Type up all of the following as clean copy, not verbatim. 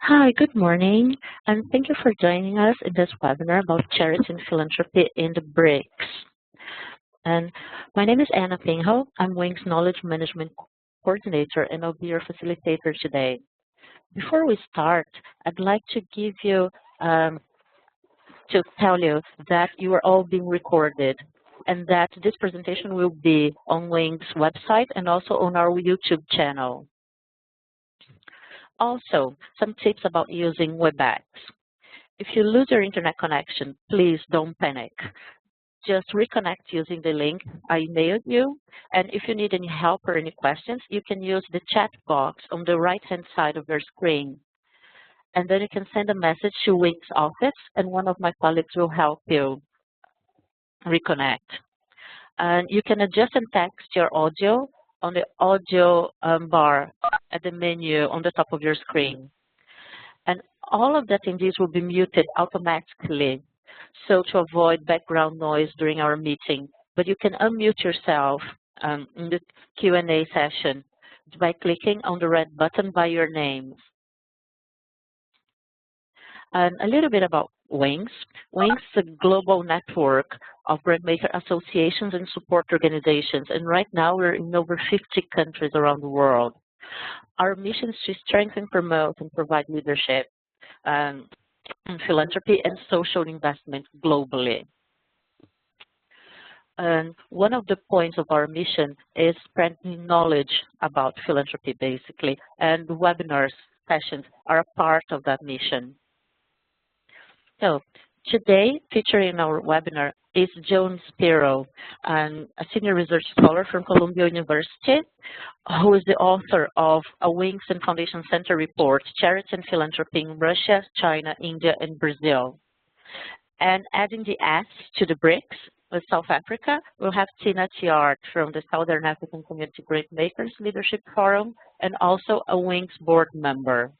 Hi, good morning, and thank you for joining us in this webinar about charity and philanthropy in the BRICS. And my name is Anna Pingho. I'm Wing's Knowledge Management Coordinator, and I'll be your facilitator today. Before we start, I'd like to tell you that you are all being recorded, and that this presentation will be on Wing's website and also on our YouTube channel. Also, some tips about using WebEx. If you lose your internet connection, please don't panic. Just reconnect using the link I emailed you. And if you need any help or any questions, you can use the chat box on the right-hand side of your screen. And then you can send a message to Wing's office, and one of my colleagues will help you reconnect. And you can adjust and text your audio on the audio bar at the menu on the top of your screen. And all of the attendees will be muted automatically, so to avoid background noise during our meeting. But you can unmute yourself in the Q&A session by clicking on the red button by your name. And a little bit about Wings. Wings is a global network of grantmaker associations and support organizations. And right now we're in over 50 countries around the world. Our mission is to strengthen, promote, and provide leadership in philanthropy and social investment globally. And one of the points of our mission is spreading knowledge about philanthropy, basically, and webinars sessions are a part of that mission. So today, featuring our webinar is Joan Spero, a senior research scholar from Columbia University, who is the author of a Wings and Foundation Center report, Charity and Philanthropy in Russia, China, India, and Brazil. And adding the S to the BRICS with South Africa, we'll have Thiart from the Southern African Community Grantmakers Leadership Forum, and also a Wings board member.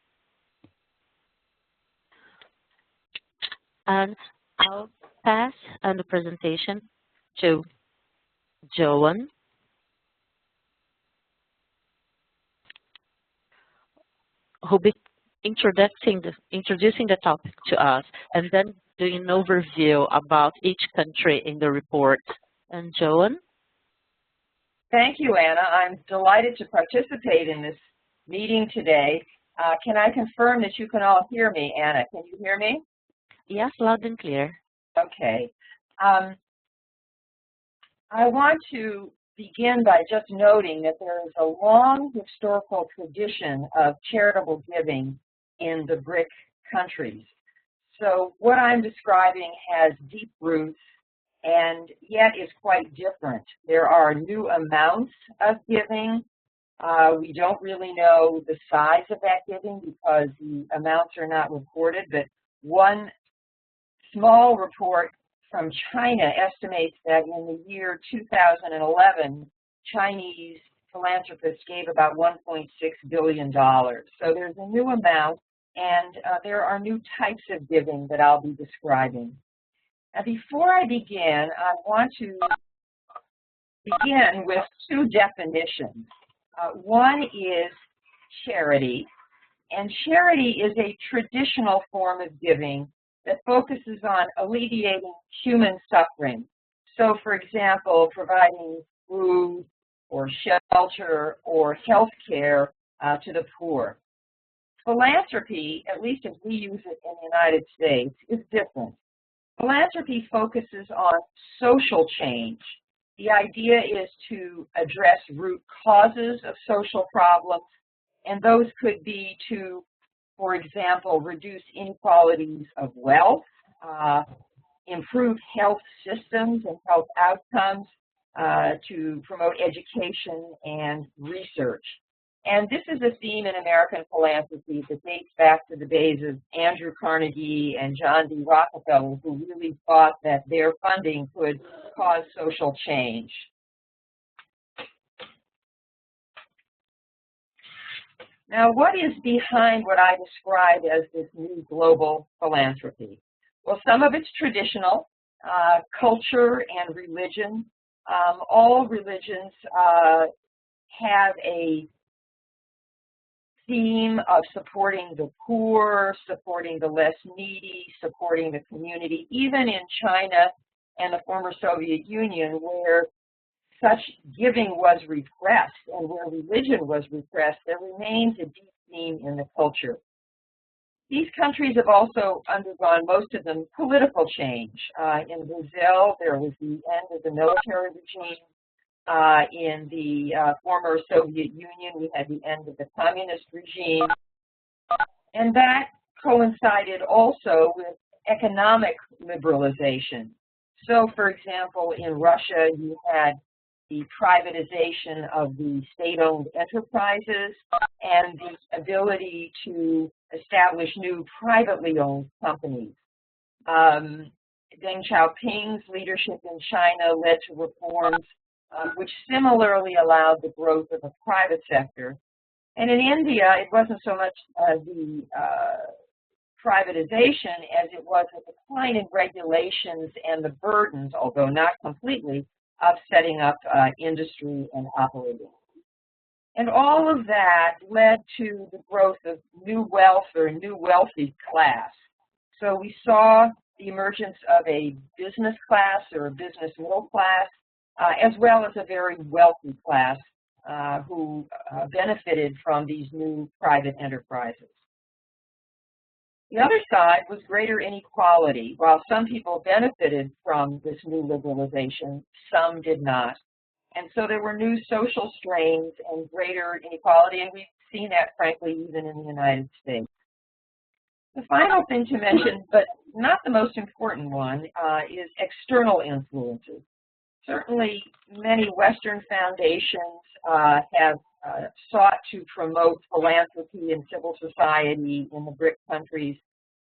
And I'll pass on the presentation to Joan, who will be introducing the topic to us, and then doing an overview about each country in the report. And Joan? Thank you, Anna. I'm delighted to participate in this meeting today. Can I confirm that you can all hear me, Anna? Can you hear me? Yes, loud and clear. Okay. I want to begin by just noting that there is a long historical tradition of charitable giving in the BRIC countries. So what I'm describing has deep roots and yet is quite different. There are new amounts of giving. We don't really know the size of that giving because the amounts are not reported, but one small report from China estimates that in the year 2011, Chinese philanthropists gave about $1.6 billion. So there's a new amount, and there are new types of giving that I'll be describing. Now, before I begin, I want to begin with two definitions. One is charity, and charity is a traditional form of giving that focuses on alleviating human suffering. So, for example, providing food or shelter or health care to the poor. Philanthropy, at least as we use it in the United States, is different. Philanthropy focuses on social change. The idea is to address root causes of social problems, and those could be to, for example, reduce inequalities of wealth, improve health systems and health outcomes, to promote education and research. And this is a theme in American philanthropy that dates back to the days of Andrew Carnegie and John D. Rockefeller, who really thought that their funding could cause social change. Now, what is behind what I describe as this new global philanthropy? Well, some of it's traditional, culture and religion. All religions have a theme of supporting the poor, supporting the less needy, supporting the community, even in China and the former Soviet Union, where such giving was repressed and where religion was repressed, there remains a deep theme in the culture. These countries have also undergone, most of them, political change. In Brazil, there was the end of the military regime. In the former Soviet Union, we had the end of the communist regime. And that coincided also with economic liberalization. So, for example, in Russia, you had the privatization of the state-owned enterprises and the ability to establish new privately owned companies. Deng Xiaoping's leadership in China led to reforms which similarly allowed the growth of the private sector. And in India, it wasn't so much the privatization as it was a decline in regulations and the burdens, although not completely, of setting up industry and operating. And all of that led to the growth of new wealth or a new wealthy class. So we saw the emergence of a business class or a business middle class, as well as a very wealthy class who benefited from these new private enterprises. The other side was greater inequality. While some people benefited from this new liberalization, some did not. And so there were new social strains and greater inequality, and we've seen that, frankly, even in the United States. The final thing to mention, but not the most important one, is external influences. Certainly, many Western foundations have sought to promote philanthropy and civil society in the BRIC countries.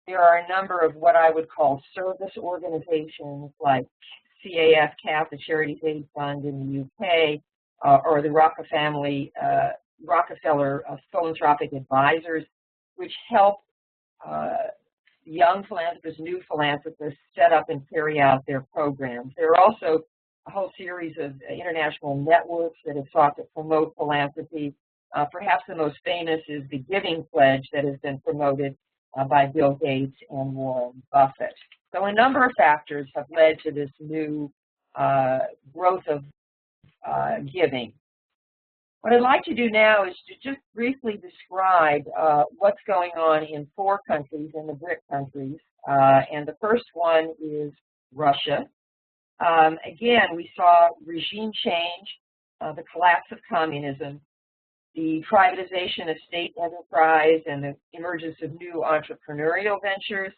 There are a number of what I would call service organizations like CAF, the Charities Aid Fund in the UK, or the Rockefeller Philanthropic Advisors, which help young philanthropists, new philanthropists, set up and carry out their programs. There are also a whole series of international networks that have sought to promote philanthropy. Perhaps the most famous is the Giving Pledge that has been promoted by Bill Gates and Warren Buffett. So a number of factors have led to this new growth of giving. What I'd like to do now is to just briefly describe what's going on in 4 countries, in the BRIC countries. And the first one is Russia. Again, we saw regime change, the collapse of communism, the privatization of state enterprise and the emergence of new entrepreneurial ventures,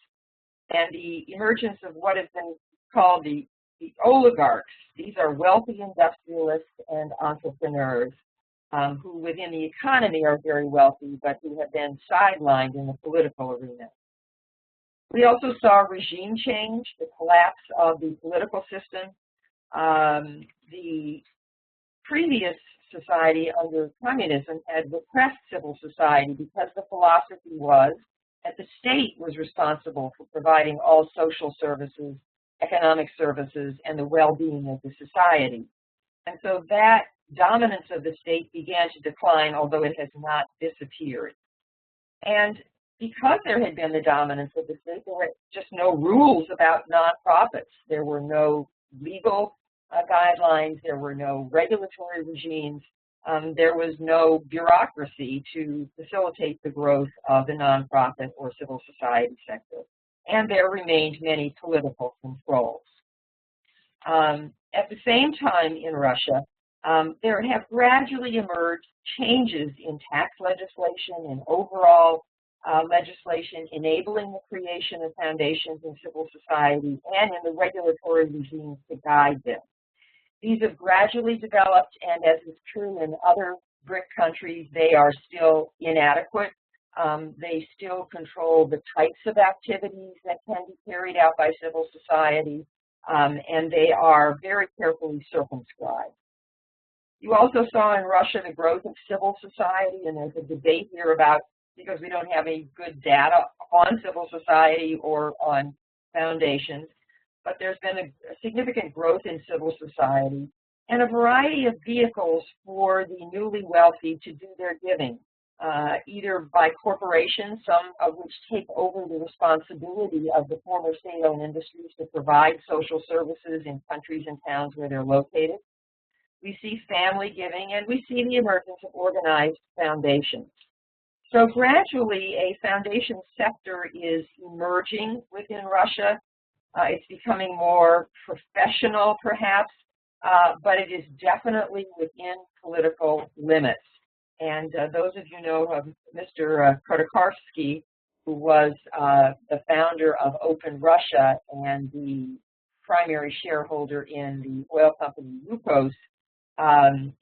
and the emergence of what has been called the oligarchs. These are wealthy industrialists and entrepreneurs who within the economy are very wealthy, but who have been sidelined in the political arena. We also saw regime change, the collapse of the political system. The previous society under communism had repressed civil society because the philosophy was that the state was responsible for providing all social services, economic services, and the well-being of the society. And so that dominance of the state began to decline, although it has not disappeared. And because there had been the dominance of the state, there were just no rules about nonprofits. There were no legal guidelines. There were no regulatory regimes. There was no bureaucracy to facilitate the growth of the nonprofit or civil society sector. And there remained many political controls. At the same time in Russia, there have gradually emerged changes in tax legislation and overall legislation enabling the creation of foundations in civil society and in the regulatory regimes to guide them. These have gradually developed, and as is true in other BRIC countries, they are still inadequate. They still control the types of activities that can be carried out by civil society, and they are very carefully circumscribed. You also saw in Russia the growth of civil society, and there's a debate here about, because we don't have any good data on civil society or on foundations, but there's been a significant growth in civil society and a variety of vehicles for the newly wealthy to do their giving. either by corporations, some of which take over the responsibility of the former state-owned industries to provide social services in countries and towns where they're located. We see family giving, and we see the emergence of organized foundations. So gradually, a foundation sector is emerging within Russia. It's becoming more professional, perhaps, but it is definitely within political limits. And those of you know of Mr. Khodorkovsky, who was the founder of Open Russia and the primary shareholder in the oil company Yukos,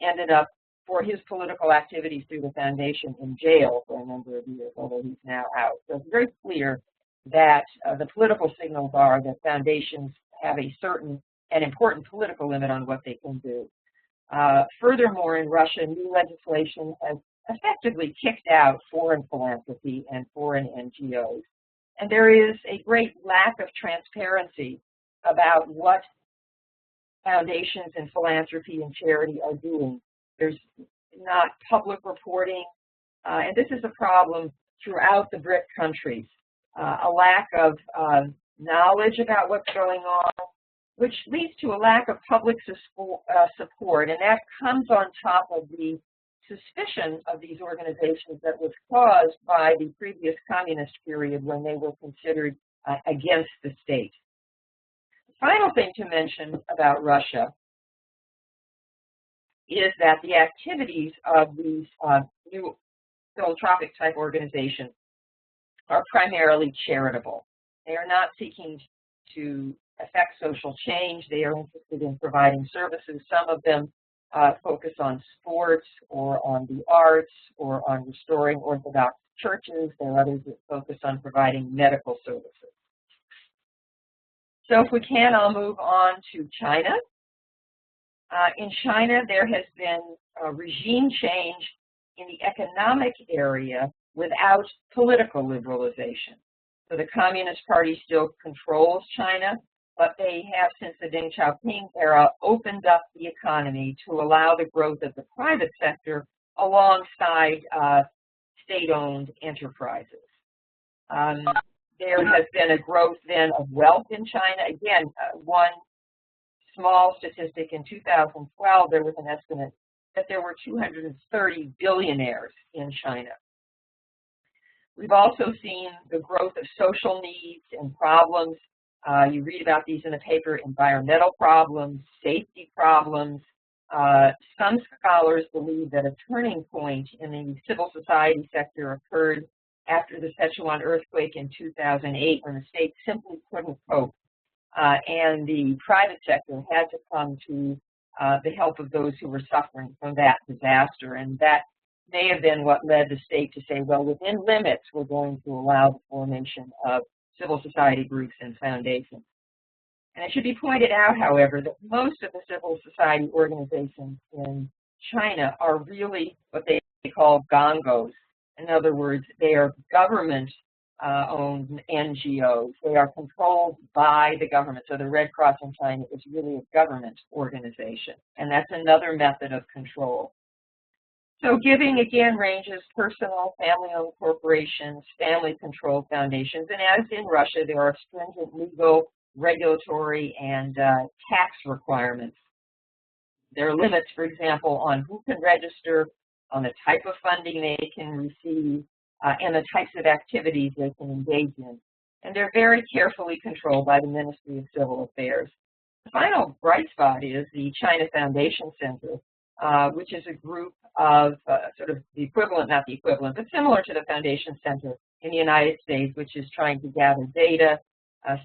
ended up, for his political activities through the foundation, in jail for a number of years, although he's now out. So it's very clear that the political signals are that foundations have a certain and important political limit on what they can do. Furthermore, in Russia, new legislation has effectively kicked out foreign philanthropy and foreign NGOs. And there is a great lack of transparency about what foundations and philanthropy and charity are doing. There's not public reporting, and this is a problem throughout the BRIC countries. A lack of knowledge about what's going on, which leads to a lack of public support, and that comes on top of the suspicion of these organizations that was caused by the previous communist period when they were considered against the state. The final thing to mention about Russia is that the activities of these new philanthropic type organizations are primarily charitable. They are not seeking to affect social change. They are interested in providing services. Some of them focus on sports or on the arts or on restoring Orthodox churches. There are others that focus on providing medical services. So if we can, I'll move on to China. In China, there has been a regime change in the economic area without political liberalization. So the Communist Party still controls China, but they have, since the Deng Xiaoping era, opened up the economy to allow the growth of the private sector alongside state-owned enterprises. There has been a growth then of wealth in China. Again, one small statistic, in 2012, there was an estimate that there were 230 billionaires in China. We've also seen the growth of social needs and problems. You read about these in the paper: environmental problems, safety problems. Some scholars believe that a turning point in the civil society sector occurred after the Sichuan earthquake in 2008, when the state simply couldn't cope. And the private sector had to come to the help of those who were suffering from that disaster. And that may have been what led the state to say, well, within limits, we're going to allow the formation of civil society groups and foundations. And it should be pointed out, however, that most of the civil society organizations in China are really what they call gongos. In other words, they are government-owned NGOs. They are controlled by the government. So the Red Cross in China is really a government organization, and that's another method of control. So giving, again, ranges personal, family-owned corporations, family-controlled foundations, and as in Russia, there are stringent legal, regulatory, and tax requirements. There are limits, for example, on who can register, on the type of funding they can receive, and the types of activities they can engage in. And they're very carefully controlled by the Ministry of Civil Affairs. The final bright spot is the China Foundation Center, which is a group of sort of the equivalent, not the equivalent, but similar to the Foundation Center in the United States, which is trying to gather data,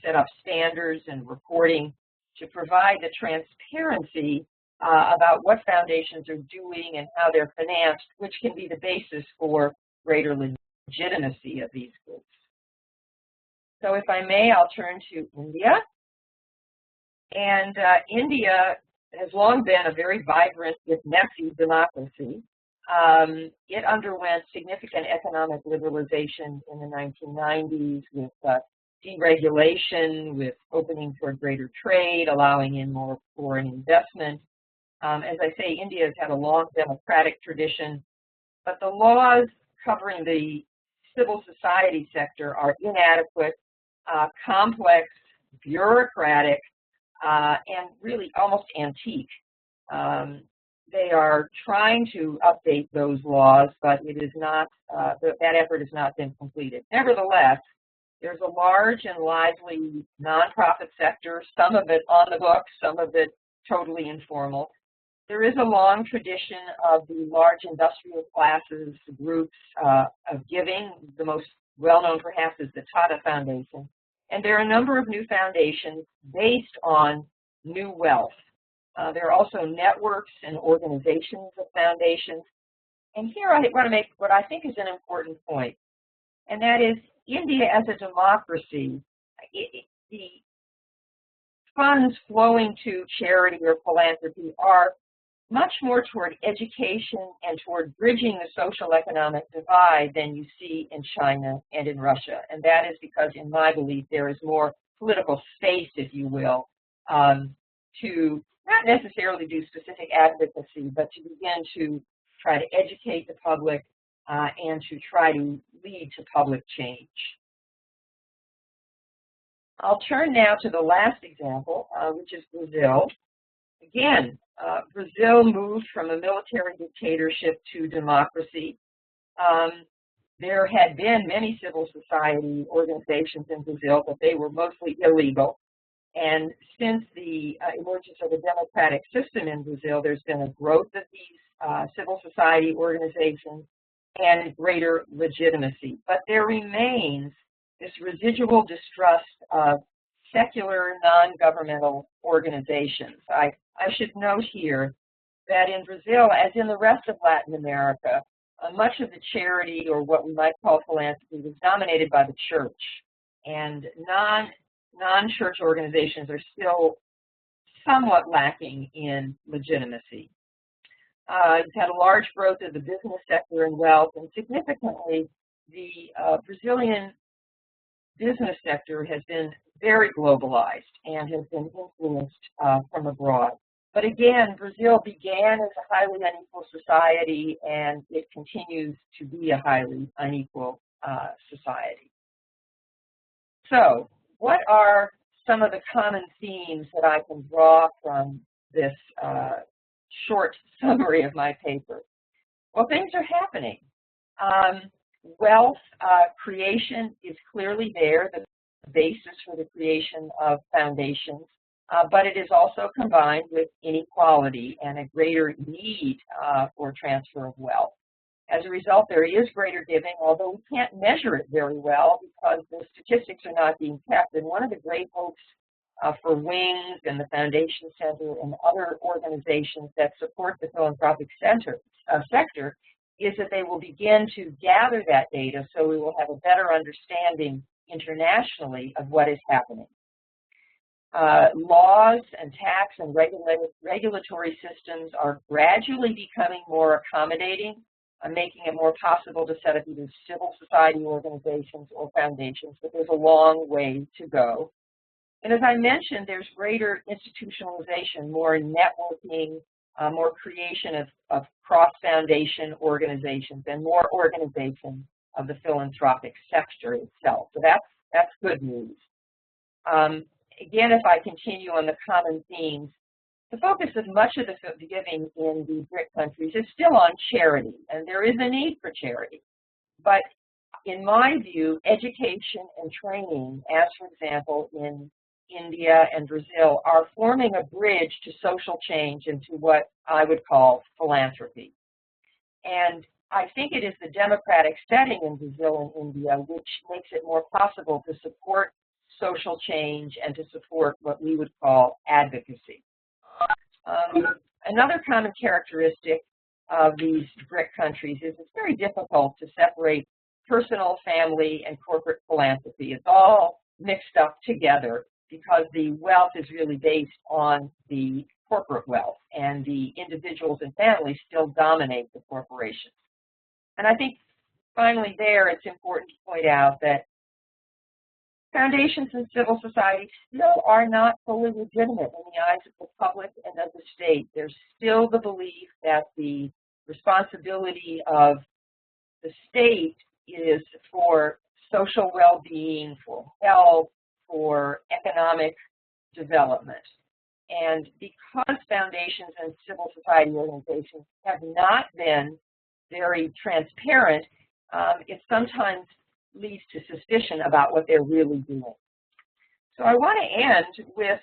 set up standards and reporting to provide the transparency about what foundations are doing and how they're financed, which can be the basis for greater legitimacy of these groups. So if I may, I'll turn to India. And India has long been a very vibrant, yet messy democracy. It underwent significant economic liberalization in the 1990s with deregulation, with opening for greater trade, allowing in more foreign investment. As I say, India has had a long democratic tradition, but the laws covering the civil society sector are inadequate, complex, bureaucratic, and really almost antique. They are trying to update those laws, but it is not, that effort has not been completed. Nevertheless, there's a large and lively nonprofit sector, some of it on the books, some of it totally informal. There is a long tradition of the large industrial classes, groups of giving. The most well-known perhaps is the Tata Foundation. And there are a number of new foundations based on new wealth. There are also networks and organizations of foundations. And here I want to make what I think is an important point, and that is India as a democracy, the funds flowing to charity or philanthropy are much more toward education and toward bridging the social economic divide than you see in China and in Russia. And that is because, in my belief, there is more political space, if you will, to not necessarily do specific advocacy, but to begin to try to educate the public and to try to lead to public change. I'll turn now to the last example, which is Brazil. Again, Brazil moved from a military dictatorship to democracy. There had been many civil society organizations in Brazil, but they were mostly illegal. And since the emergence of a democratic system in Brazil, there's been a growth of these civil society organizations and greater legitimacy. But there remains this residual distrust of secular, non-governmental organizations. I should note here that in Brazil, as in the rest of Latin America, much of the charity, or what we might call philanthropy, was dominated by the church. And non-church organizations are still somewhat lacking in legitimacy. You've had a large growth of the business sector and wealth, and significantly, the Brazilian business sector has been very globalized and has been influenced from abroad. But again, Brazil began as a highly unequal society, and it continues to be a highly unequal society. So, what are some of the common themes that I can draw from this short summary of my paper? Well, things are happening. Wealth creation is clearly there, the basis for the creation of foundations, but it is also combined with inequality and a greater need for transfer of wealth. As a result, there is greater giving, although we can't measure it very well because the statistics are not being kept. And one of the great hopes for WINGS and the Foundation Center and other organizations that support the philanthropic sector is that they will begin to gather that data so we will have a better understanding internationally of what is happening. Laws and tax and regulatory systems are gradually becoming more accommodating, making it more possible to set up either civil society organizations or foundations, but there's a long way to go. And as I mentioned, there's greater institutionalization, more networking, more creation of cross-foundation organizations, and more organization of the philanthropic sector itself. So that's good news. Again, if I continue on the common themes, the focus of much of the giving in the BRIC countries is still on charity, and there is a need for charity. But in my view, education and training, as for example in India and Brazil, are forming a bridge to social change and to what I would call philanthropy. And I think it is the democratic setting in Brazil and India which makes it more possible to support social change and to support what we would call advocacy. Another common characteristic of these BRIC countries is it's very difficult to separate personal, family, and corporate philanthropy. It's all mixed up together because the wealth is really based on the corporate wealth, and the individuals and families still dominate the corporations. And I think finally there it's important to point out that foundations and civil society still are not fully legitimate in the eyes of the public and of the state. There's still the belief that the responsibility of The state is for social well-being, for health, for economic development. And because foundations and civil society organizations have not been very transparent, it sometimes leads to suspicion about what they're really doing. So I want to end with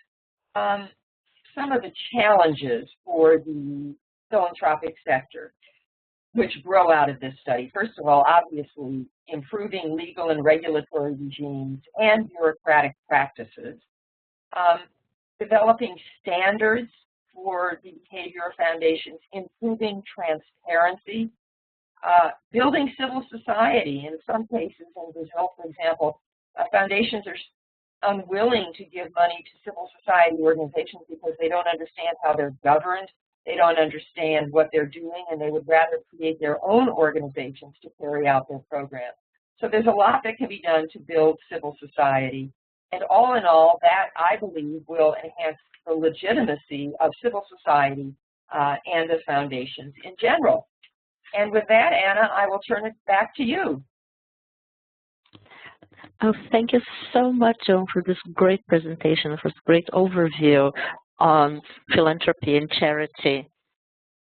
some of the challenges for the philanthropic sector which grow out of this study. First of all, obviously, improving legal and regulatory regimes and bureaucratic practices, developing standards for the behavior of foundations, improving transparency, building civil society. In some cases, in Brazil, for example, foundations are unwilling to give money to civil society organizations because they don't understand how they're governed, they don't understand what they're doing, and they would rather create their own organizations to carry out their programs. So there's a lot that can be done to build civil society. And all in all, that, I believe, will enhance the legitimacy of civil society and of foundations in general. And with that, Anna, I will turn it back to you. Oh, thank you so much, Joan, for this great presentation, for this great overview on philanthropy and charity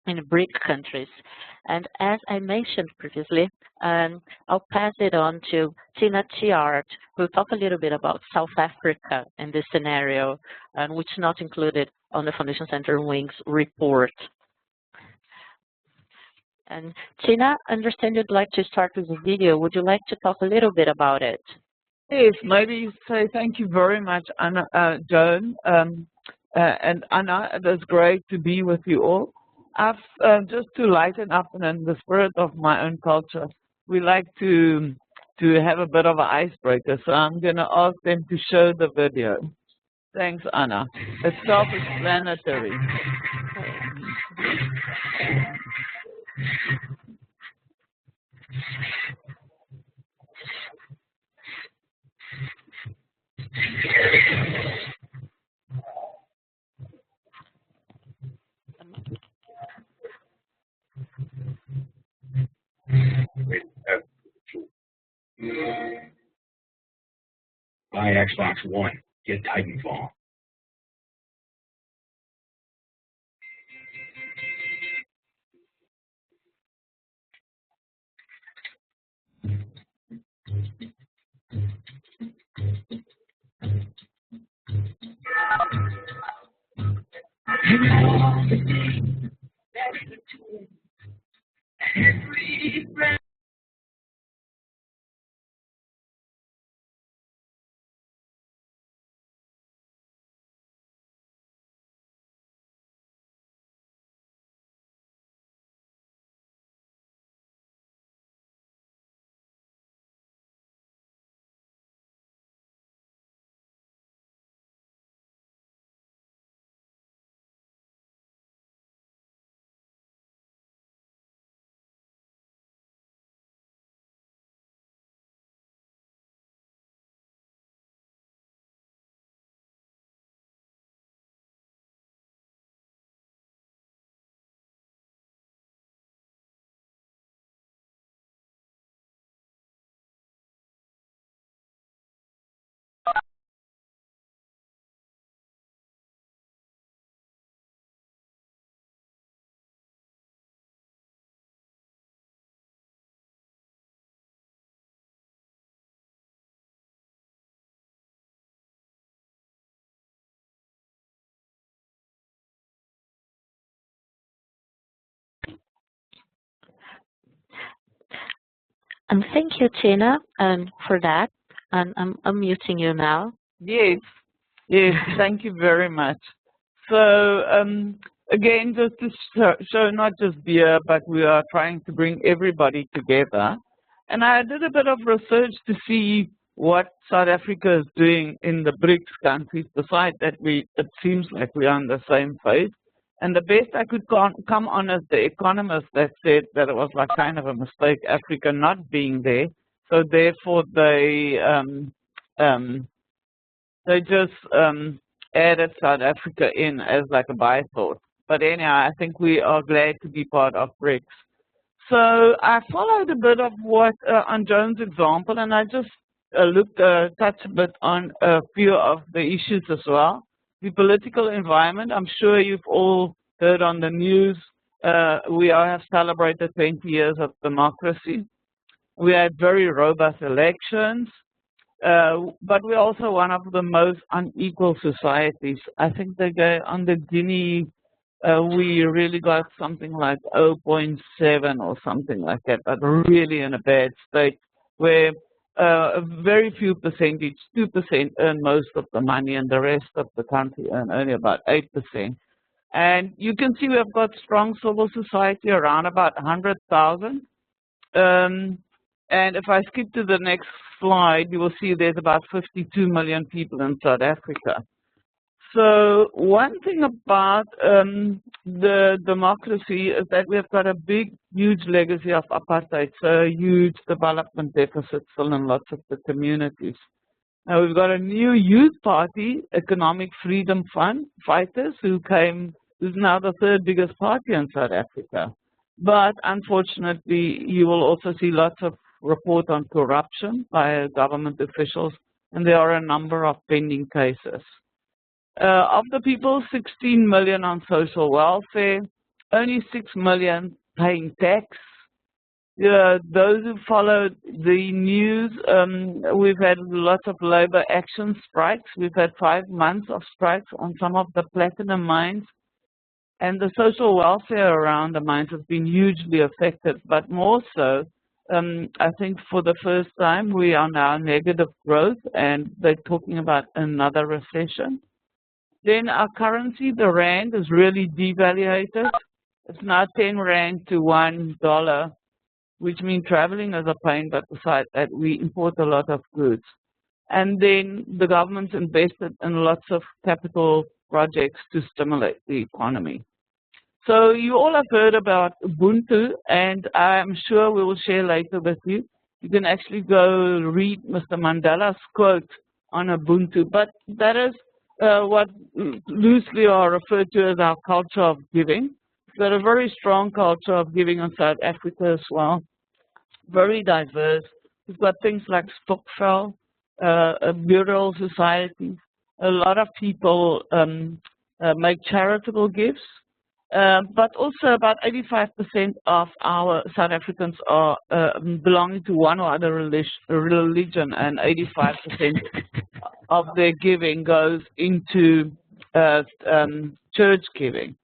in BRIC countries. And as I mentioned previously, I'll pass it on to Thiart, who will talk a little bit about South Africa in this scenario, which is not included on the Foundation Center Wings report. And Tina, I understand you'd like to start with the video. Would you like to talk a little bit about it? Yes, maybe say thank you very much, Anna, Joan, and Anna. It is great to be with you all. I've just to lighten up and in the spirit of my own culture, we like to have a bit of an icebreaker. So I'm going to ask them to show the video. Thanks, Anna. It's self-explanatory. Buy Xbox One, get Titanfall. And thank you, Tina, for that. And I'm unmuting you now. Yes, yes, thank you very much. So again, just to show not just beer, but we are trying to bring everybody together. And I did a bit of research to see what South Africa is doing in the BRICS countries, besides that it seems like we're on the same phase. And the best I could come on is the economist that said that it was like kind of a mistake, Africa not being there. So therefore they just added South Africa in as like a bythought. But anyhow, I think we are glad to be part of BRICS. So I followed a bit of what on Joan's example, and I just touched a bit on a few of the issues as well. The political environment, I'm sure you've all heard on the news, we have celebrated 20 years of democracy. We had very robust elections, but we're also one of the most unequal societies. I think they go under Guinea, we really got something like 0.7 or something like that, but really in a bad state, where a very few percentage, 2% earn most of the money, and the rest of the country earn only about 8%. And you can see we've got strong civil society around about 100,000. And if I skip to the next slide, you will see there's about 52 million people in South Africa. So one thing about the democracy is that we've got a huge legacy of apartheid, so a huge development deficit still in lots of the communities. Now we've got a new youth party, Economic Freedom Fund Fighters, who's now the third biggest party in South Africa. But unfortunately, you will also see lots of report on corruption by government officials, and there are a number of pending cases. Of the people, 16 million on social welfare, only 6 million paying tax. Those who followed the news, we've had lots of labor action strikes. We've had 5 months of strikes on some of the platinum mines. And the social welfare around the mines has been hugely affected, but more so, I think for the first time, we are now negative growth, and they're talking about another recession. Then our currency, the rand, is really devaluated. It's now 10 rand to $1, which means traveling is a pain, but besides that, we import a lot of goods. And then the government's invested in lots of capital projects to stimulate the economy. So you all have heard about Ubuntu, and I'm sure we will share later with you. You can actually go read Mr. Mandela's quote on Ubuntu, but that is what loosely are referred to as our culture of giving. We've got a very strong culture of giving in South Africa as well, very diverse. We've got things like Stokvel, burial societies. A lot of people make charitable gifts, but also about 85% of our South Africans are belonging to one or other religion, and 85% of their giving goes into church giving.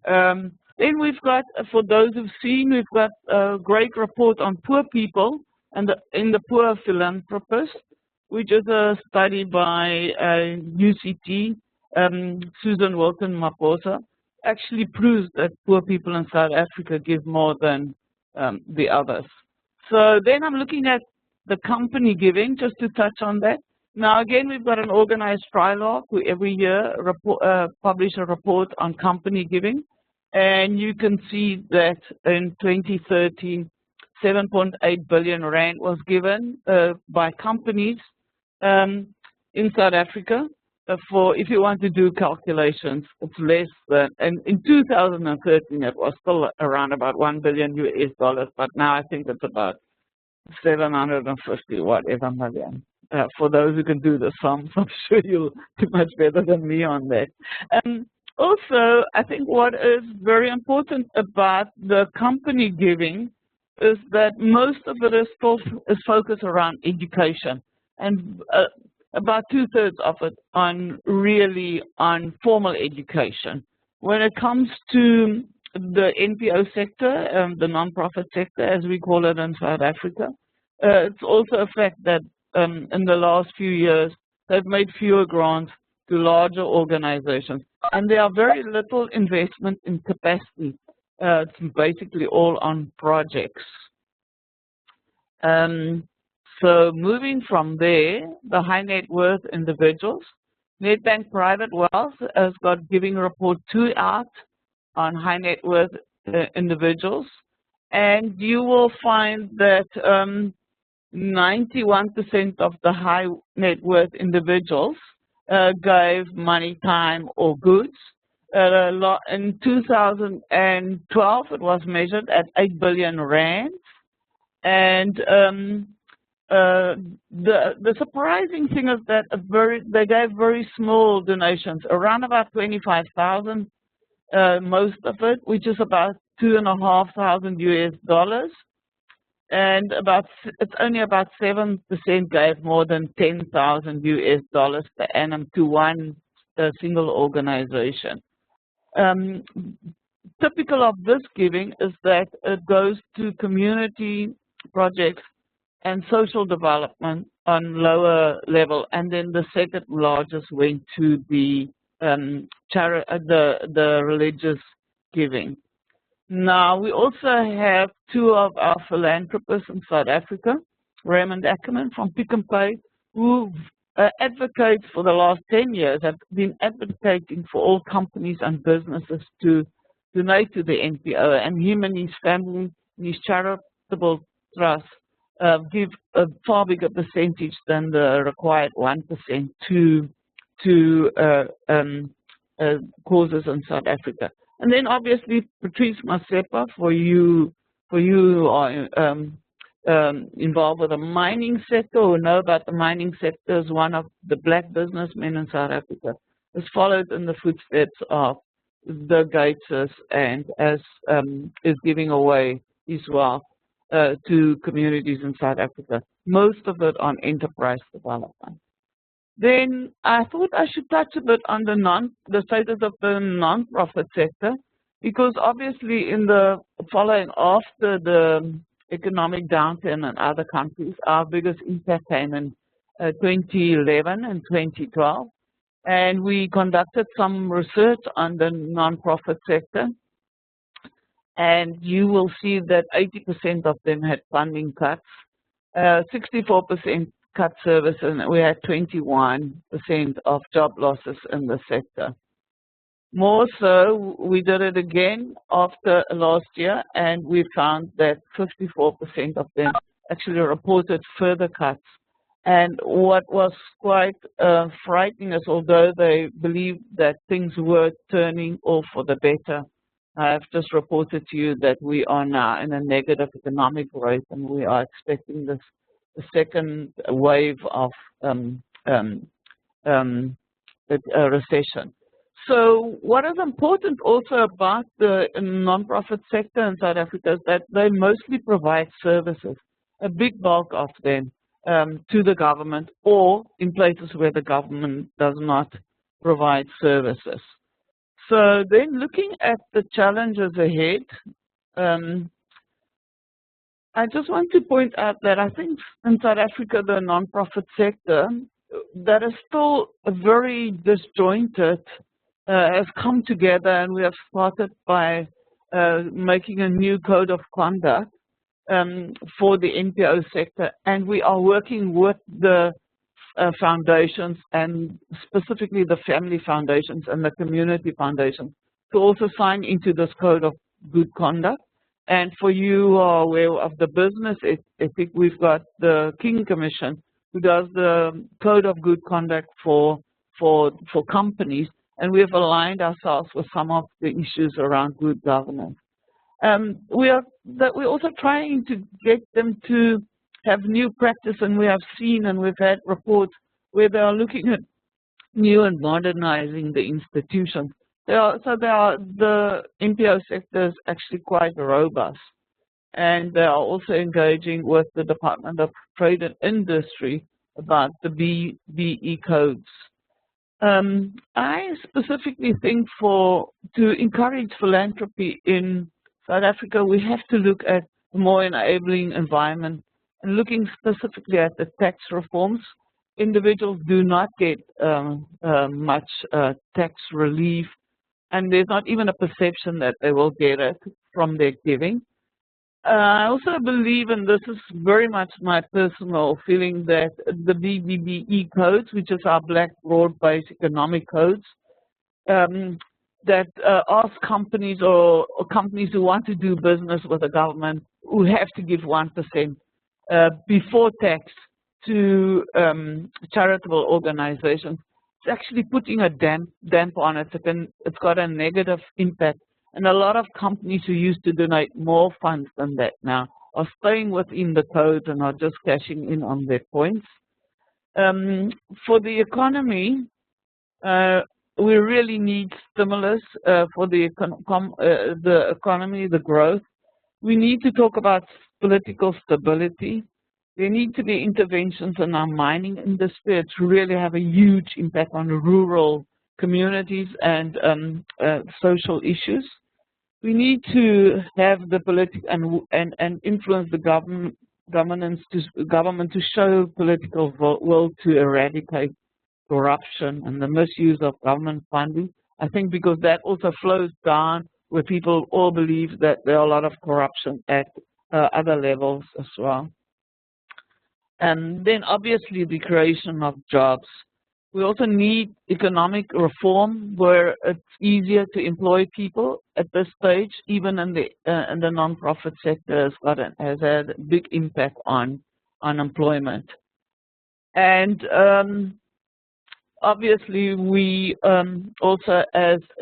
Then we've got, for those who've seen, we've got a great report on poor people and in the poor philanthropist, which is a study by UCT, Susan Wilton Maposa, actually proves that poor people in South Africa give more than the others. So then I'm looking at the company giving, just to touch on that. Now again, we've got an organized trilogue. We every year publish a report on company giving, and you can see that in 2013, 7.8 billion rand was given by companies in South Africa. If you want to do calculations, it's less than, and in 2013 it was still around about $1 billion US, but now I think it's about 750 whatever million. For those who can do the sums, I'm sure you'll do much better than me on that. Also, I think what is very important about the company giving is that most of it is focused around education, and about 2/3 of it really on formal education. When it comes to the NPO sector, the non-profit sector, as we call it in South Africa, it's also a fact that in the last few years, they've made fewer grants to larger organizations, and there are very little investment in capacity. It's basically all on projects. So moving from there, the high net worth individuals, Nedbank Private Wealth has got Giving Report 2 out on high net worth individuals, and you will find that 91% of the high net worth individuals gave money, time, or goods. In 2012, it was measured at 8 billion rand. And the surprising thing is that they gave very small donations, around about 25,000, most of it, which is about $2,500 US. And it's only about 7% gave more than 10,000 US dollars per annum to one single organization. Typical of this giving is that it goes to community projects and social development on lower level, and then the second largest went to the religious giving. Now, we also have two of our philanthropists in South Africa, Raymond Ackerman from Pick n Pay, who advocates for the last 10 years, have been advocating for all companies and businesses to donate to the NPO, and him and his family, his charitable trust, give a far bigger percentage than the required 1% to causes in South Africa. And then obviously Patrice Masepa, for you who are involved with the mining sector or know about the mining sector, is one of the black businessmen in South Africa, has followed in the footsteps of the Gateses and is giving away his wealth to communities in South Africa, most of it on enterprise development. Then I thought I should touch a bit on the status of the non-profit sector, because obviously in the following after the economic downturn in other countries, our biggest impact came in 2011 and 2012. And we conducted some research on the non-profit sector. And you will see that 80% of them had funding cuts, 64% cut service, and we had 21% of job losses in the sector. More so, we did it again after last year, and we found that 54% of them actually reported further cuts. And what was quite frightening is, although they believed that things were turning off for the better, I have just reported to you that we are now in a negative economic growth, and we are expecting the second wave of recession. So what is important also about the non-profit sector in South Africa is that they mostly provide services, a big bulk of them, to the government, or in places where the government does not provide services. So then looking at the challenges ahead, I just want to point out that I think in South Africa, the non-profit sector, that is still very disjointed, has come together, and we have started by making a new code of conduct for the NPO sector, and we are working with the foundations, and specifically the family foundations and the community foundations, to also sign into this code of good conduct. And for you who are aware of the business ethic, we've got the King Commission, who does the code of good conduct for companies, and we have aligned ourselves with some of the issues around good governance. We're also trying to get them to have new practice, and we have seen and we've had reports where they are looking at new and modernizing the institutions. The NPO sector is actually quite robust, and they are also engaging with the Department of Trade and Industry about the BE codes. I specifically think to encourage philanthropy in South Africa, we have to look at a more enabling environment, and looking specifically at the tax reforms. Individuals do not get much tax relief, and there's not even a perception that they will get it from their giving. I also believe, and this is very much my personal feeling, that the BBBE codes, which is our Black Broad-Based Economic Codes, that ask companies or companies who want to do business with the government, who have to give 1% before tax to charitable organizations, actually putting a damp on it. It's got a negative impact. And a lot of companies who used to donate more funds than that now are staying within the code and are just cashing in on their points. For the economy, we really need stimulus for the economy, the growth. We need to talk about political stability. There need to be interventions in our mining industry. It's really have a huge impact on rural communities and social issues. We need to have the and influence the government to show political will to eradicate corruption and the misuse of government funding. I think because that also flows down where people all believe that there are a lot of corruption at other levels as well. And then obviously the creation of jobs. We also need economic reform where it's easier to employ people at this stage, even in the non-profit sector has had a big impact on unemployment. And obviously we also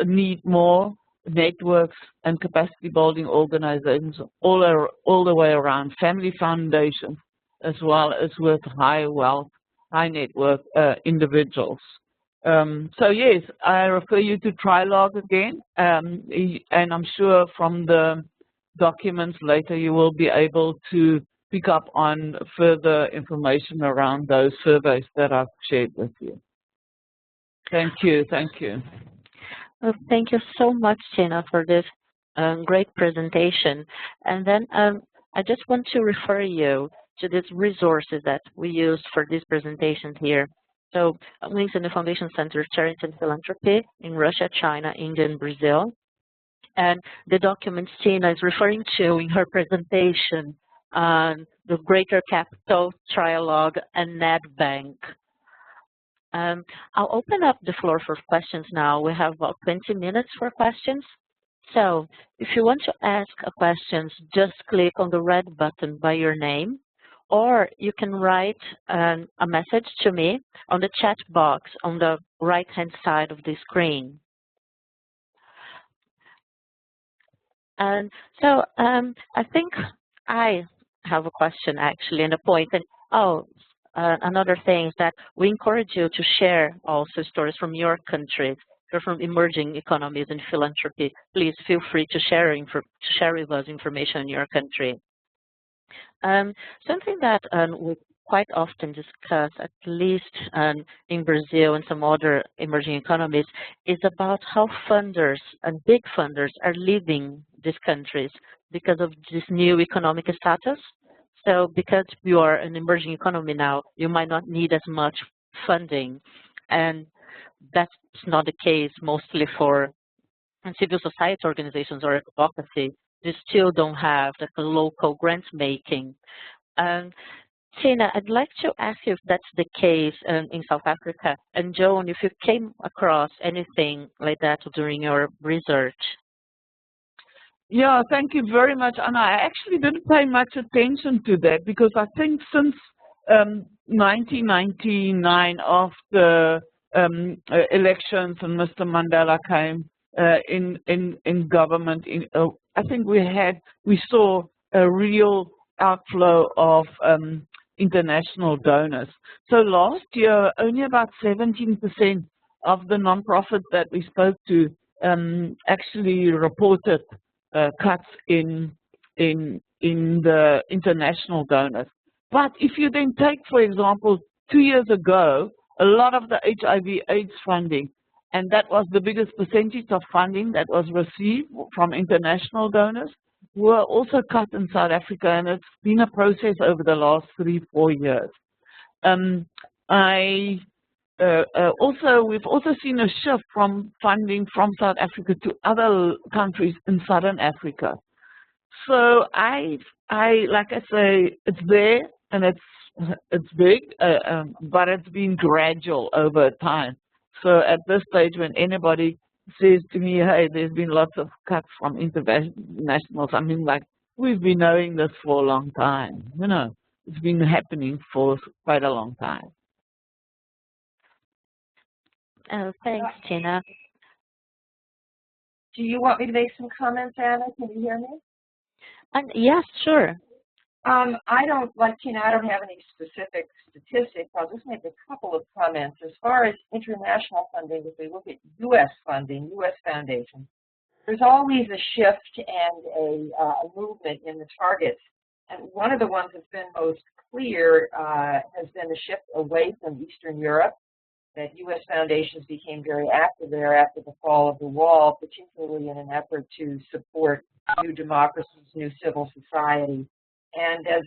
need more networks and capacity building organizations all the way around, family foundations, as well as with high wealth, high net worth individuals. So yes, I refer you to Trilog again, and I'm sure from the documents later you will be able to pick up on further information around those surveys that I've shared with you. Thank you. Thank you. Well, thank you so much, Tina, for this great presentation. And then I just want to refer you to these resources that we used for this presentation here. So links in the Foundation Center Charity and Philanthropy in Russia, China, India, and Brazil. And the documents Tina is referring to in her presentation on the Greater Capital, Trilog, and NetBank. I'll open up the floor for questions now. We have about 20 minutes for questions. So if you want to ask a question, just click on the red button by your name, or you can write a message to me on the chat box on the right-hand side of the screen. And so I think I have a question actually and a point. And another thing is that we encourage you to share also stories from your countries, or from emerging economies and philanthropy. Please feel free to share with us information in your country. Something that we quite often discuss, at least in Brazil and some other emerging economies, is about how funders and big funders are leaving these countries because of this new economic status. So because you are an emerging economy now, you might not need as much funding. And that's not the case mostly for civil society organizations or advocacy. They still don't have the local grants making. Tina, I'd like to ask you if that's the case in South Africa. And Joan, if you came across anything like that during your research. Yeah, thank you very much. And I actually didn't pay much attention to that because I think since 1999, after elections and Mr. Mandela came in government, I think we saw a real outflow of international donors. So last year, only about 17% of the nonprofits that we spoke to actually reported cuts in the international donors. But if you then take, for example, 2 years ago, a lot of the HIV/AIDS funding, and that was the biggest percentage of funding that was received from international donors, were also cut in South Africa, and it's been a process over the last 3-4 years. We've also seen a shift from funding from South Africa to other countries in Southern Africa. So like I say, it's there and it's big, but it's been gradual over time. So at this stage, when anybody says to me, hey, there's been lots of cuts from internationals, I mean, like, we've been knowing this for a long time. You know, it's been happening for quite a long time. Thanks, Tina. Do you want me to make some comments, Anna? Can you hear me? And yes, sure. I don't, like Tina, I don't have any specific statistics. I'll just make a couple of comments. As far as international funding, if we look at U.S. funding, U.S. foundations, there's always a shift and a movement in the targets. And one of the ones that's been most clear has been the shift away from Eastern Europe, that U.S. foundations became very active there after the fall of the wall, particularly in an effort to support new democracies, new civil society. And as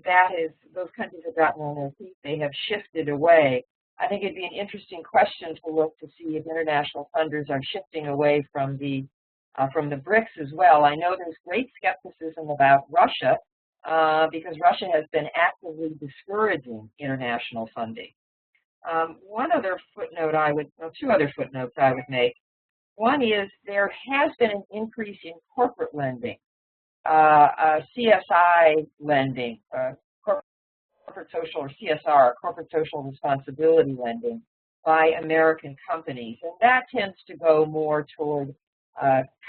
those countries have gotten on their feet, they have shifted away. I think it'd be an interesting question to look to see if international funders are shifting away from the BRICS as well. I know there's great skepticism about Russia because Russia has been actively discouraging international funding. One other footnote two other footnotes I would make. One is there has been an increase in corporate lending, CSI lending, corporate social or CSR, corporate social responsibility lending by American companies. And that tends to go more toward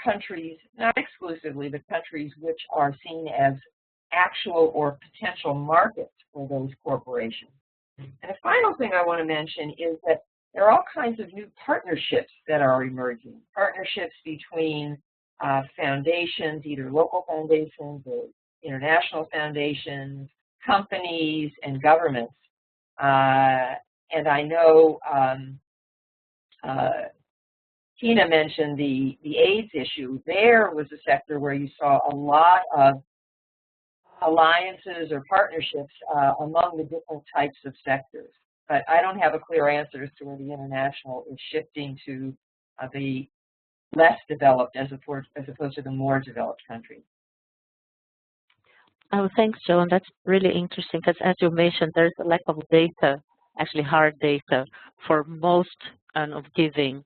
countries, not exclusively, but countries which are seen as actual or potential markets for those corporations. And the final thing I want to mention is that there are all kinds of new partnerships that are emerging, partnerships between foundations, either local foundations or international foundations, companies, and governments. And I know Tina mentioned the AIDS issue. There was a sector where you saw a lot of alliances or partnerships among the different types of sectors. But I don't have a clear answer as to where the international is shifting to the less developed as opposed to the more developed countries. Oh, thanks, Joan. That's really interesting because, as you mentioned, there's a lack of data, actually hard data, for most of giving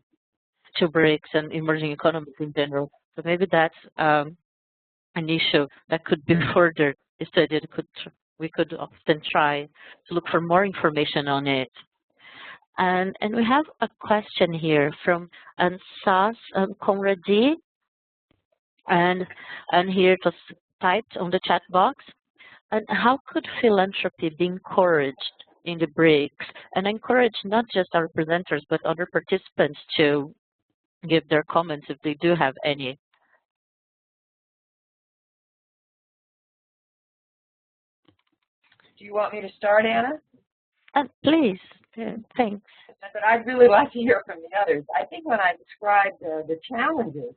to BRICS and emerging economies in general. So maybe that's an issue that could be further studied. We could often try to look for more information on it. And we have a question here from Ansas Conradi, and here it was typed on the chat box. And how could philanthropy be encouraged in the BRICS, and encourage not just our presenters but other participants to give their comments if they do have any? Do you want me to start, Anna? Please. Thanks. But I'd really like to hear from the others. I think when I described the challenges,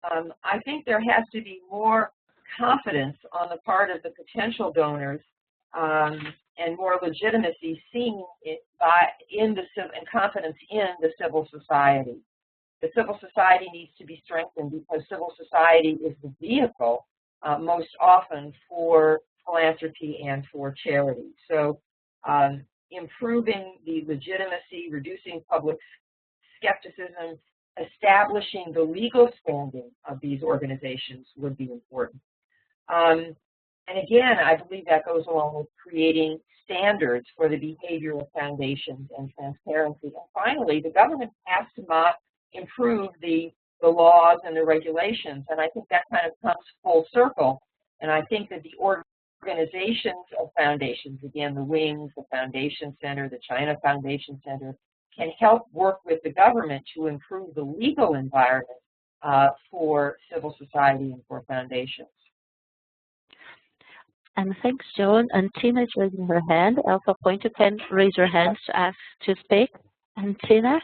I think there has to be more confidence on the part of the potential donors and more legitimacy seen and confidence in the civil society. The civil society needs to be strengthened because civil society is the vehicle most often for philanthropy and for charity. So improving the legitimacy, reducing public skepticism, establishing the legal standing of these organizations would be important. And again, I believe that goes along with creating standards for the behavior of foundations and transparency. And finally, the government has to improve the laws and the regulations. And I think that kind of comes full circle. And I think that the organizations of foundations, again, the Wings, the Foundation Center, the China Foundation Center, can help work with the government to improve the legal environment for civil society and for foundations. And thanks, Joan. And Tina is raising her hand. Alpha Point, you can raise your hands to ask to speak. And Tina?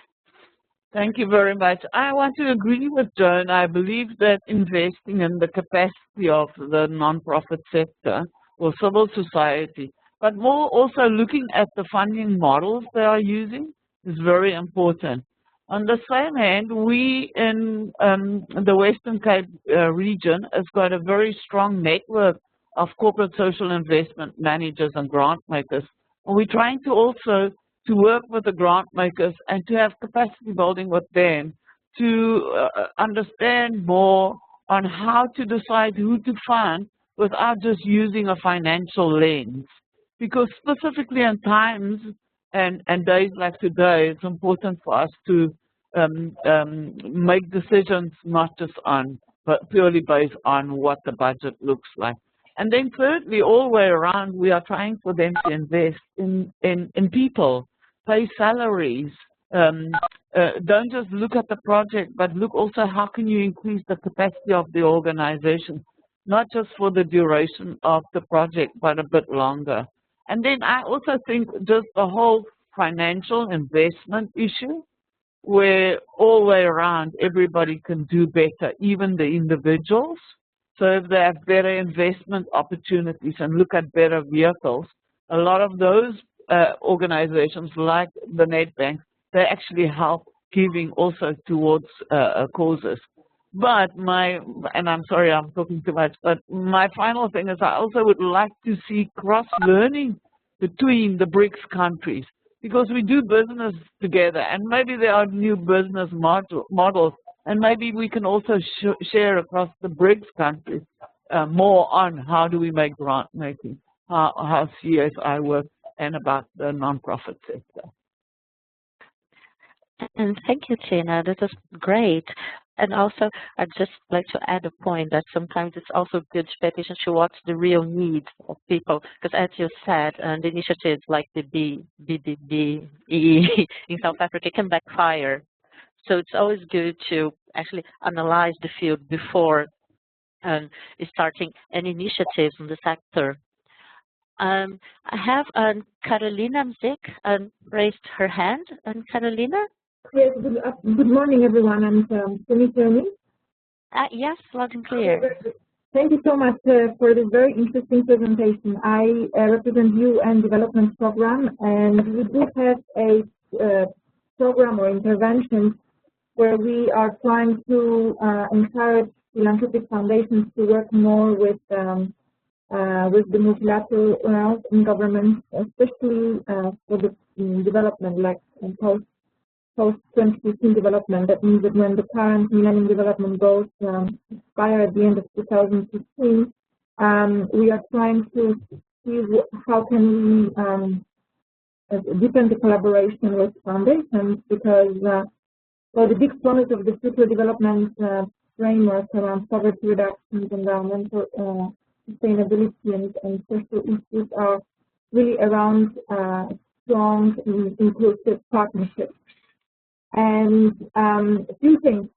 Thank you very much. I want to agree with Joan. I believe that investing in the capacity of the nonprofit sector or civil society, but more also looking at the funding models they are using is very important. On the same hand, we in the Western Cape region has got a very strong network of corporate social investment managers and grant makers. And we're trying to also to work with the grant makers and to have capacity building with them to understand more on how to decide who to fund without just using a financial lens. Because specifically in times and days like today, it's important for us to make decisions not just on, but purely based on what the budget looks like. And then thirdly, all the way around, we are trying for them to invest in people, pay salaries. Don't just look at the project, but look also how can you increase the capacity of the organization, not just for the duration of the project, but a bit longer. And then I also think just the whole financial investment issue, where all the way around everybody can do better, even the individuals. So if they have better investment opportunities and look at better vehicles, a lot of those organizations like the net banks, they actually help giving also towards causes. But and I'm sorry I'm talking too much, but my final thing is I also would like to see cross-learning between the BRICS countries, because we do business together, and maybe there are new business models, and maybe we can also share across the BRICS countries more on how do we make grant making, how CSI works, and about the nonprofit sector. And thank you, Tina. This is great. And also, I'd just like to add a point that sometimes it's also good to pay attention to what's the real needs of people. Because as you said, the initiatives like the BBBE in South Africa can backfire. So it's always good to actually analyze the field before starting any initiatives in the sector. I have Carolina Mzik raised her hand. Carolina? Yes, good morning, everyone, and can you hear me? Yes, loud and clear. Thank you so much for this very interesting presentation. I represent UN Development Program, and we do have a program or intervention where we are trying to encourage philanthropic foundations to work more with the multilateral governments, especially for the development, like post-2015 development. That means that when the current Millennium Development Goals expire at the end of 2015, we are trying to see how can we deepen the collaboration with foundations, because the big promise of the future development framework around poverty reduction, environmental sustainability, and social issues are really around strong, inclusive partnerships. And a few things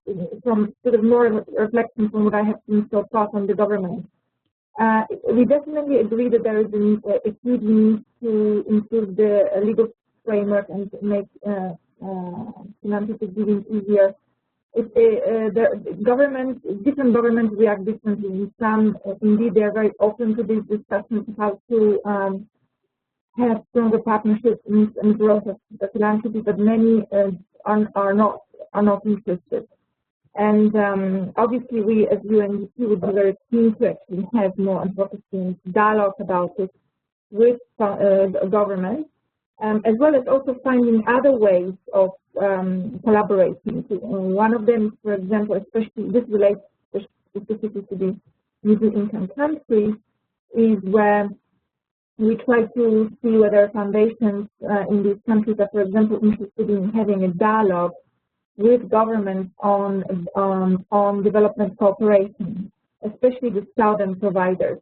from sort of more reflection from what I have seen so far from the government. We definitely agree that there is a huge need to improve the legal framework and make philanthropic giving easier. Different governments react differently. In some, indeed, they are very open to these discussions of how to have stronger partnerships and growth of the philanthropy, but many are not interested. And obviously, we as UNDP would be very keen to actually have more advocacy and dialogue about it with government, as well as also finding other ways of collaborating. One of them, for example, especially this relates specifically to the middle-income countries, is where we try to see whether foundations in these countries are, for example, interested in having a dialogue with governments on development cooperation, especially the southern providers.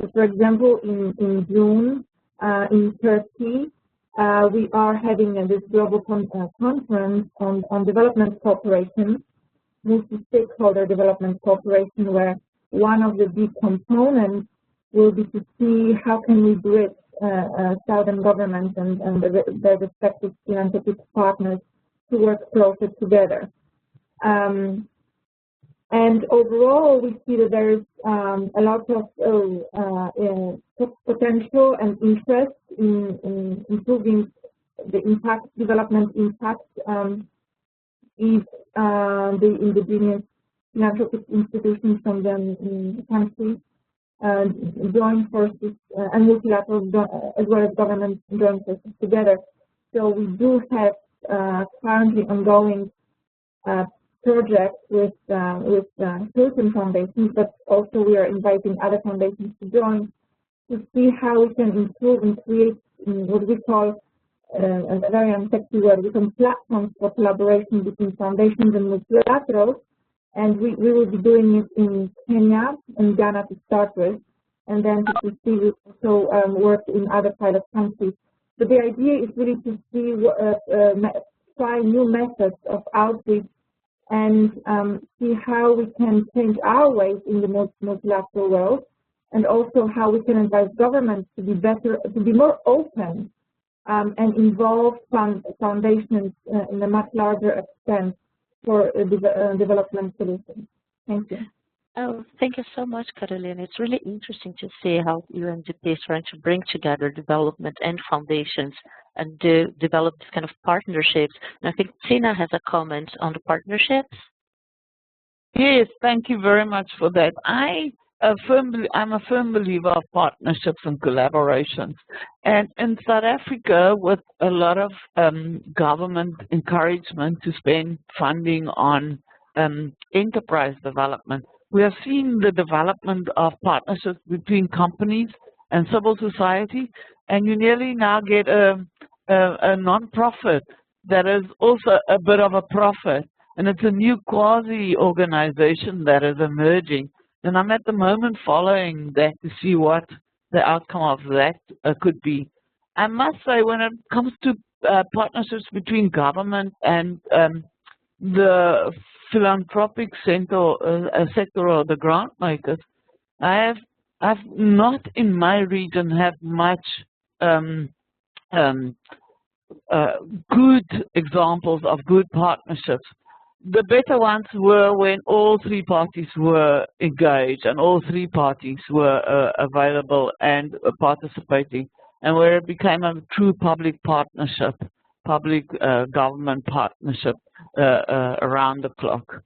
So, for example, in June in Turkey, we are having this global conference on development cooperation, multi-stakeholder development cooperation, where one of the big components will be to see how can we bridge southern governments and their respective philanthropic partners to work closer together. And overall, we see that there is a lot of potential and interest in improving the impact, development impact, if the indigenous philanthropic institutions from the countries join forces and multilateral as well as governments join forces together. So we do have currently ongoing projects with certain foundations, but also we are inviting other foundations to join to see how we can improve and create what we call a very unsexy word, become platforms for collaboration between foundations and multilaterals. And we will be doing it in Kenya and Ghana to start with, and then to proceed with also work in other pilot countries. So the idea is really to see, try new methods of outreach and see how we can change our ways in the multilateral world, and also how we can advise governments to be better, to be more open and involve foundations in a much larger extent for development solutions. Thank you. Oh, thank you so much, Carolina. It's really interesting to see how UNDP is trying to bring together development and foundations and develop this kind of partnerships. And I think Tina has a comment on the partnerships. Yes, thank you very much for that. I'm a firm believer of partnerships and collaborations. And in South Africa, with a lot of government encouragement to spend funding on enterprise development, we have seen the development of partnerships between companies and civil society, and you nearly now get a non-profit that is also a bit of a profit, and it's a new quasi-organization that is emerging. And I'm at the moment following that to see what the outcome of that could be. I must say, when it comes to partnerships between government and the philanthropic sector or the grant makers, I've not in my region had much good examples of good partnerships. The better ones were when all three parties were engaged and all three parties were available and participating, and where it became a true public partnership, public government partnership around the clock.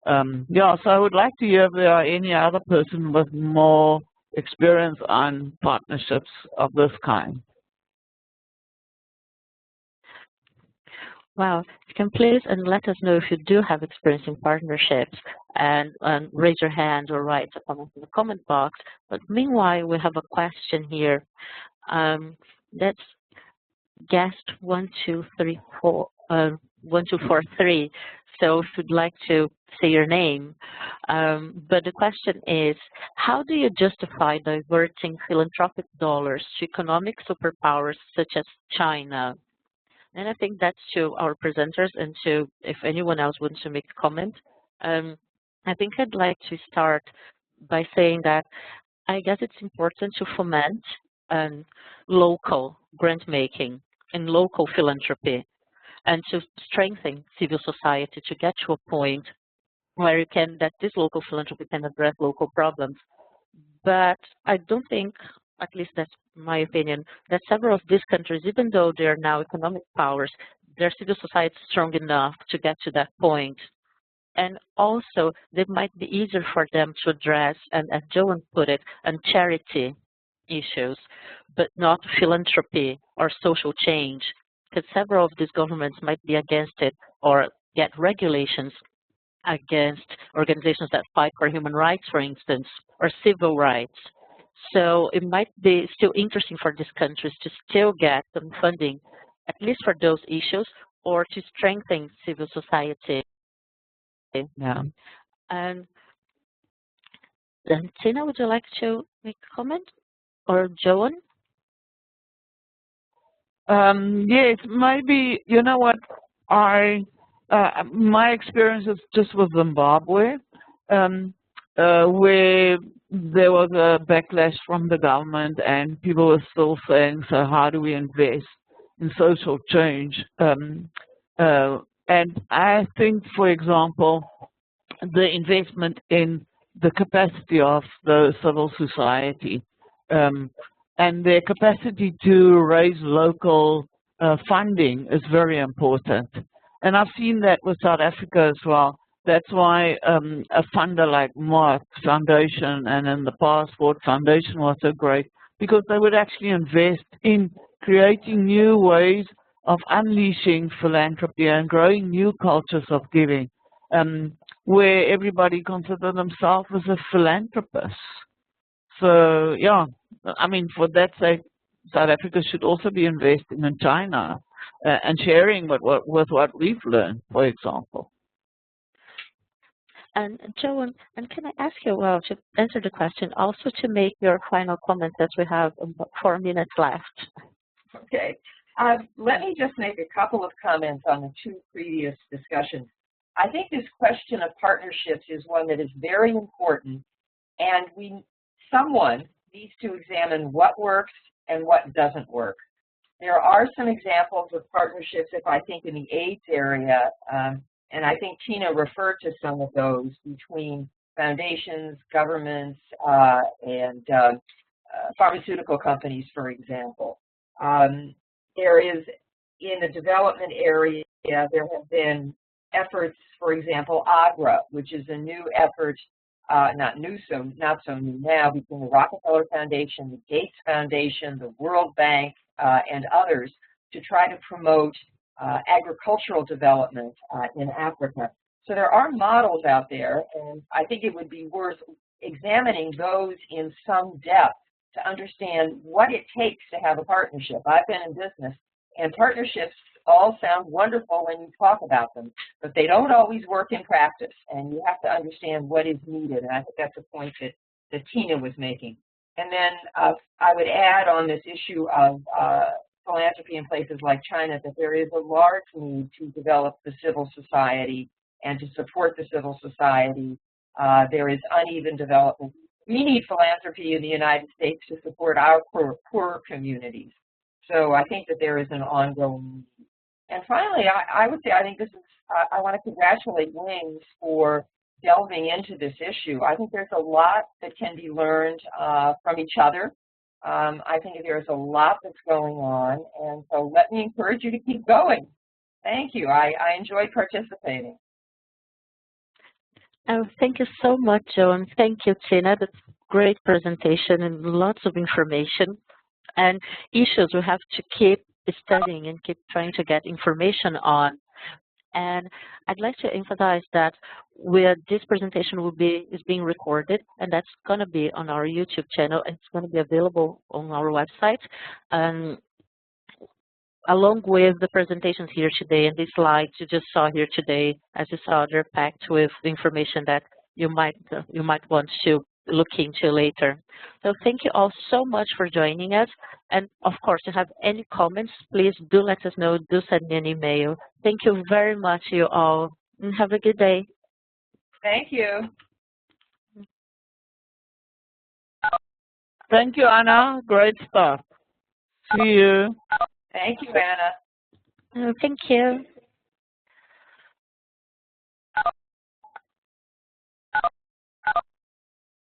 Yeah, so I would like to hear if there are any other person with more experience on partnerships of this kind. Wow, you can please and let us know if you do have experience in partnerships, and raise your hand or write a comment in the comment box. But meanwhile, we have a question here. That's guest 1243. So if you'd like to say your name, but the question is, how do you justify diverting philanthropic dollars to economic superpowers such as China? And I think that's to our presenters and to if anyone else wants to make a comment. I think I'd like to start by saying that I guess it's important to foment local grant making and local philanthropy, and to strengthen civil society to get to a point where this local philanthropy can address local problems. But I don't think, at least that's my opinion, that several of these countries, even though they are now economic powers, their civil society is strong enough to get to that point. And also, it might be easier for them to address, and as Joan put it, and charity issues, but not philanthropy or social change, because several of these governments might be against it or get regulations against organizations that fight for human rights, for instance, or civil rights. So it might be still interesting for these countries to still get some funding, at least for those issues, or to strengthen civil society. Yeah. And then, Tina, would you like to make a comment? Or Joan? Yes, maybe, you know what, my experience is just with Zimbabwe, where there was a backlash from the government and people were still saying, so how do we invest in social change? And I think, for example, the investment in the capacity of the civil society and their capacity to raise local funding is very important. And I've seen that with South Africa as well. That's why a funder like Mott Foundation and in the Passport Foundation was so great, because they would actually invest in creating new ways of unleashing philanthropy and growing new cultures of giving, where everybody consider themselves as a philanthropist. So, yeah, I mean, for that sake, South Africa should also be investing in China and sharing with what we've learned, for example. And Joan, and can I ask you, well, to answer the question, also to make your final comments as we have about 4 minutes left. Okay. Let me just make a couple of comments on the two previous discussions. I think this question of partnerships is one that is very important, and someone needs to examine what works and what doesn't work. There are some examples of partnerships, if I think in the AIDS area, and I think Tina referred to some of those between foundations, governments, and pharmaceutical companies, for example. There is, in the development area, there have been efforts, for example, AGRA, which is a new effort, not so new now, between the Rockefeller Foundation, the Gates Foundation, the World Bank, and others to try to promote agricultural development in Africa. So there are models out there, and I think it would be worth examining those in some depth to understand what it takes to have a partnership. I've been in business, and partnerships all sound wonderful when you talk about them, but they don't always work in practice, and you have to understand what is needed, and I think that's a point that Tina was making. And then I would add on this issue of philanthropy in places like China that there is a large need to develop the civil society and to support the civil society. There is uneven development. We need philanthropy in the United States to support our poor communities. So I think that there is an ongoing need. And finally, I would say I think this is, I want to congratulate Wings for delving into this issue. I think there's a lot that can be learned from each other. I think there's a lot that's going on, and so let me encourage you to keep going. Thank you. I enjoyed participating. Oh, thank you so much, Joan. Thank you, Tina. That's a great presentation and lots of information and issues we have to keep studying and keep trying to get information on. And I'd like to emphasize that this presentation is being recorded, and that's going to be on our YouTube channel, and it's going to be available on our website. Along with the presentations here today and the slides you just saw here today, as you saw, they're packed with information that you might want to look into later. So thank you all so much for joining us. And of course, if you have any comments, please do let us know. Do send me an email. Thank you very much, you all, and have a good day. Thank you. Thank you, Anna. Great stuff. See you. Thank you, Anna. Thank you.